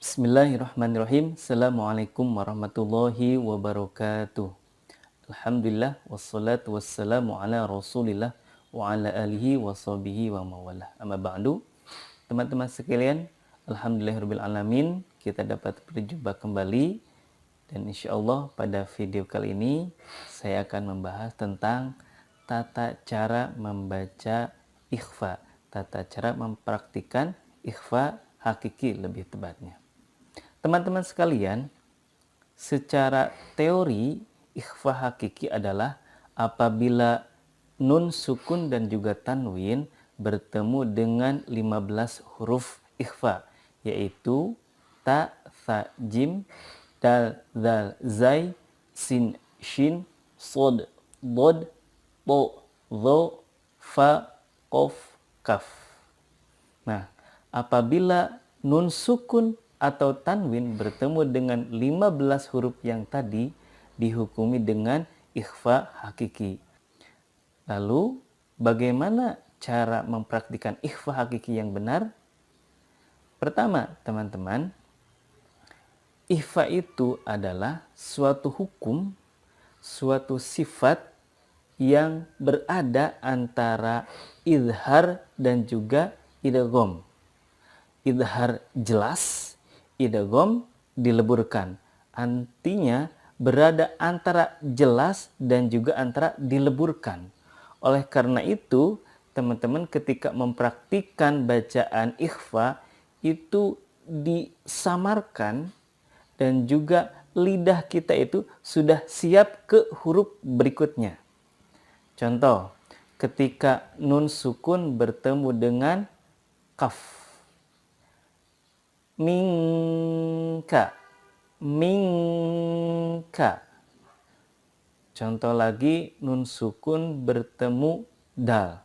Bismillahirrahmanirrahim. Assalamualaikum warahmatullahi wabarakatuh. Alhamdulillah wassalatu wassalamu ala Rasulillah wa ala alihi wa sahbihi wa mawalah. Amma ba'du. Teman-teman sekalian, alhamdulillahirabbil alamin, kita dapat berjumpa kembali dan insyaallah pada video kali ini saya akan membahas tentang tata cara membaca ikhfa, tata cara mempraktikkan ikhfa hakiki lebih tepatnya. Teman-teman sekalian, secara teori ikhfa hakiki adalah apabila nun sukun dan juga tanwin bertemu dengan 15 huruf ikhfa, yaitu ta, tha, jim, dal, zal, zai, sin, shin, sod, dod, to, dho, fa, qaf, kaf. Nah, apabila nun sukun atau tanwin bertemu dengan 15 huruf yang tadi dihukumi dengan ikhfa hakiki. Lalu, bagaimana cara mempraktikkan ikhfa hakiki yang benar? Pertama, teman-teman, ikhfa itu adalah suatu hukum, suatu sifat yang berada antara idhar dan juga idgham. Idhar jelas, idgham dileburkan. Artinya berada antara jelas dan juga antara dileburkan. Oleh karena itu, teman-teman ketika mempraktikkan bacaan ikhfa itu disamarkan dan juga lidah kita itu sudah siap ke huruf berikutnya. Contoh, ketika nun sukun bertemu dengan kaf. Minka, minka. Contoh lagi, nun sukun bertemu dal.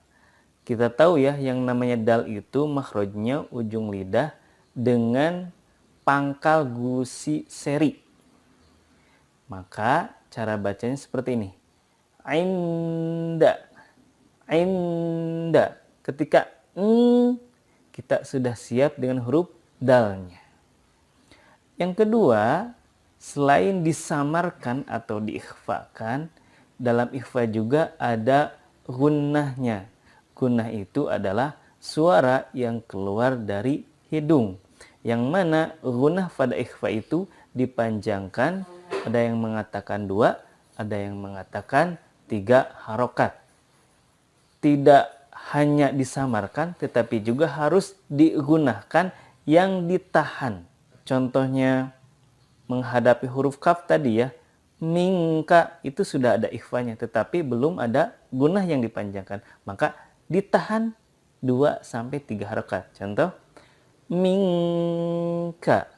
Kita tahu ya, yang namanya dal itu makhrajnya ujung lidah dengan pangkal gusi seri. Maka cara bacanya seperti ini. Ainda, ainda. Ketika kita sudah siap dengan huruf dalnya. Yang kedua, selain disamarkan atau diikhfakan, dalam ikhfa juga ada gunnahnya. Gunnah itu adalah suara yang keluar dari hidung. Yang mana gunnah pada ikhfa itu dipanjangkan, ada yang mengatakan 2, ada yang mengatakan 3 harokat. Tidak hanya disamarkan, tetapi juga harus digunakan yang ditahan. Contohnya menghadapi huruf kaf tadi ya, mingka itu sudah ada ikhfanya, tetapi belum ada gunnah yang dipanjangkan. Maka ditahan 2-3 harokat. Contoh, mingka,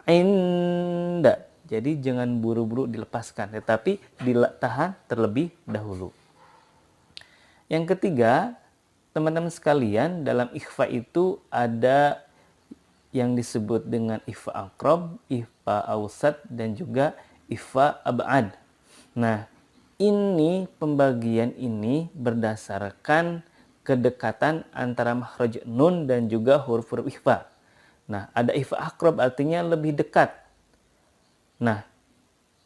inda. Jadi jangan buru-buru dilepaskan, tetapi ditahan terlebih dahulu. Yang ketiga, teman-teman sekalian, dalam ikhfa itu ada yang disebut dengan ikhfa aqrab, ikhfa awsat, dan juga ikhfa ab'ad. Nah, ini pembagian ini berdasarkan kedekatan antara makhraj nun dan juga huruf-huruf ikhfa. Nah, ada ikhfa aqrab artinya lebih dekat. Nah,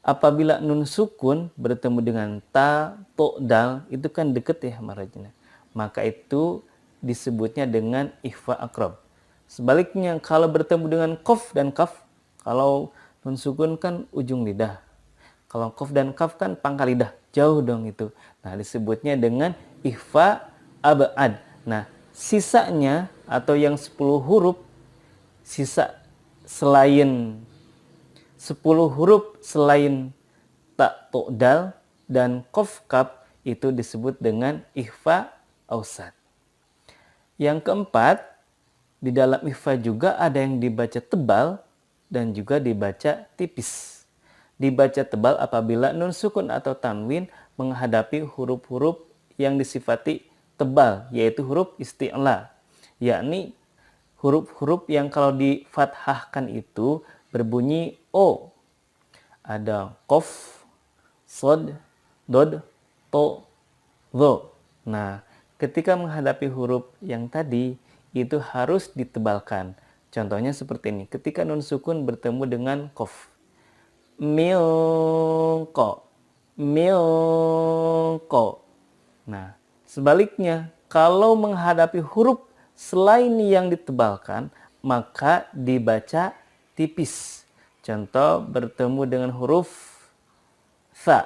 apabila nun sukun bertemu dengan ta, to, dal, itu kan dekat ya makhrajnya. Maka itu disebutnya dengan ikhfa aqrab. Sebaliknya kalau bertemu dengan qaf dan kaf, kalau nun sukun kan ujung lidah. Kalau qaf dan kaf kan pangkal lidah, jauh dong itu. Nah, disebutnya dengan ikhfa ab'ad. Nah, sisanya atau yang 10 huruf, sisa selain 10 huruf selain ta, to, dal dan qaf, kaf itu disebut dengan ikhfa awsat. Yang keempat, di dalam ikhfa juga ada yang dibaca tebal dan juga dibaca tipis. Dibaca tebal apabila nun sukun atau tanwin menghadapi huruf-huruf yang disifati tebal, yaitu huruf isti'la, yakni huruf-huruf yang kalau difathahkan itu berbunyi O. Ada qaf, sod, dod, to, dho. Nah, ketika menghadapi huruf yang tadi, itu harus ditebalkan. Contohnya seperti ini. Ketika nun sukun bertemu dengan qaf. Milko. Milko. Nah, sebaliknya, kalau menghadapi huruf selain yang ditebalkan, maka dibaca tipis. Contoh bertemu dengan huruf tha.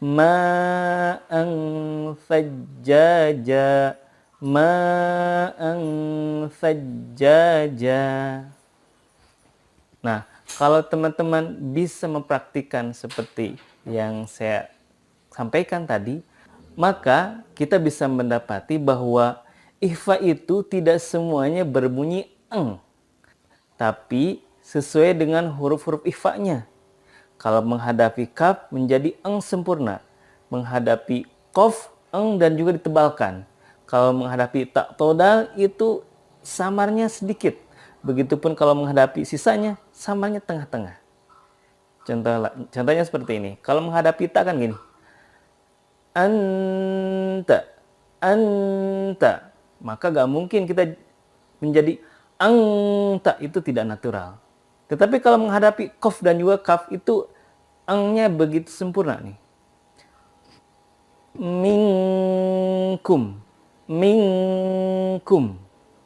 Ma'an sajjaja. Ma'an sajjaja. Nah, kalau teman-teman bisa mempraktikkan seperti yang saya sampaikan tadi, maka kita bisa mendapati bahwa ikhfa itu tidak semuanya berbunyi eng, tapi sesuai dengan huruf-huruf ikhfanya. Kalau menghadapi kaf menjadi eng sempurna, menghadapi qaf eng dan juga ditebalkan. Kalau menghadapi tak todal itu samarnya sedikit. Begitupun kalau menghadapi sisanya, samarnya tengah-tengah. Contohnya seperti ini. Kalau menghadapi tak kan gini. Anta, anta. Maka gak mungkin kita menjadi anta, itu tidak natural. Tetapi kalau menghadapi qaf dan juga kaf itu engnya begitu sempurna nih. Minkum, minkum.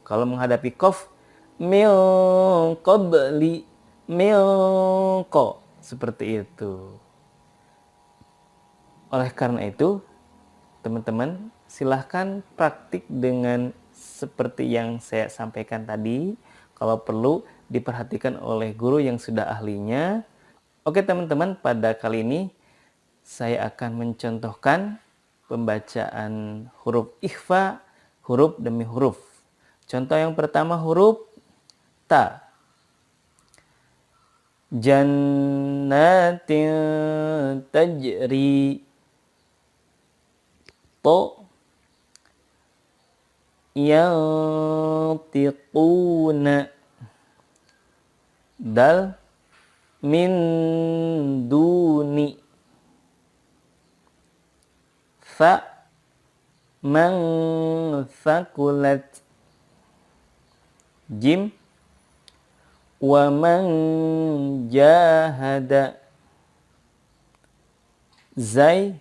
Kalau menghadapi qaf, min qabli, milko, seperti itu. Oleh karena itu, teman-teman silahkan praktik dengan seperti yang saya sampaikan tadi. Kalau perlu diperhatikan oleh guru yang sudah ahlinya. Oke teman-teman, pada kali ini saya akan mencontohkan pembacaan huruf ikhfa, huruf demi huruf. Contoh yang pertama huruf ta. Jannatin tajri. To. Yantiquna. Dal. Min duni. Fa. Man thakulat. Jim. Wa man jahada. Zai.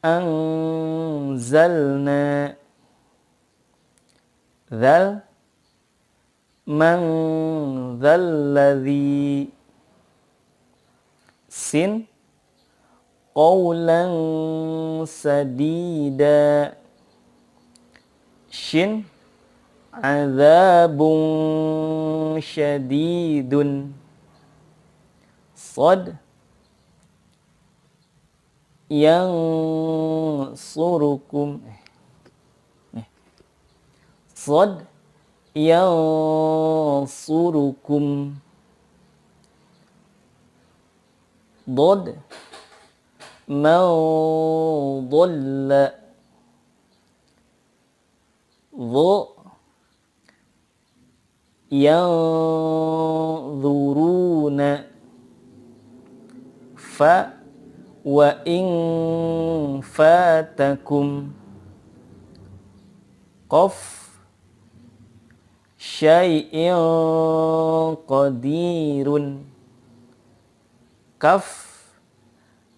Anzalna. Dhal. Man dhalladhi. Sin. Qawlan sadida. Shin. Azabun syadidun. Sad. Yansurukum. Sad. Yansurukum. Dod. Man dhalla. Dho. Yanzuruna. Fa. Wa in fatakum. Qaf. Syai'in qadirun. Kaf.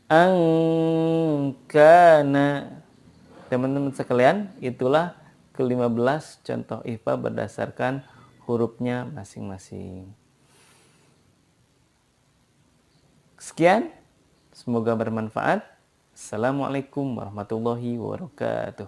Angkana. Teman-teman sekalian, itulah ke-15 contoh ikhfa berdasarkan hurufnya masing-masing. Sekian, semoga bermanfaat. Assalamualaikum warahmatullahi wabarakatuh.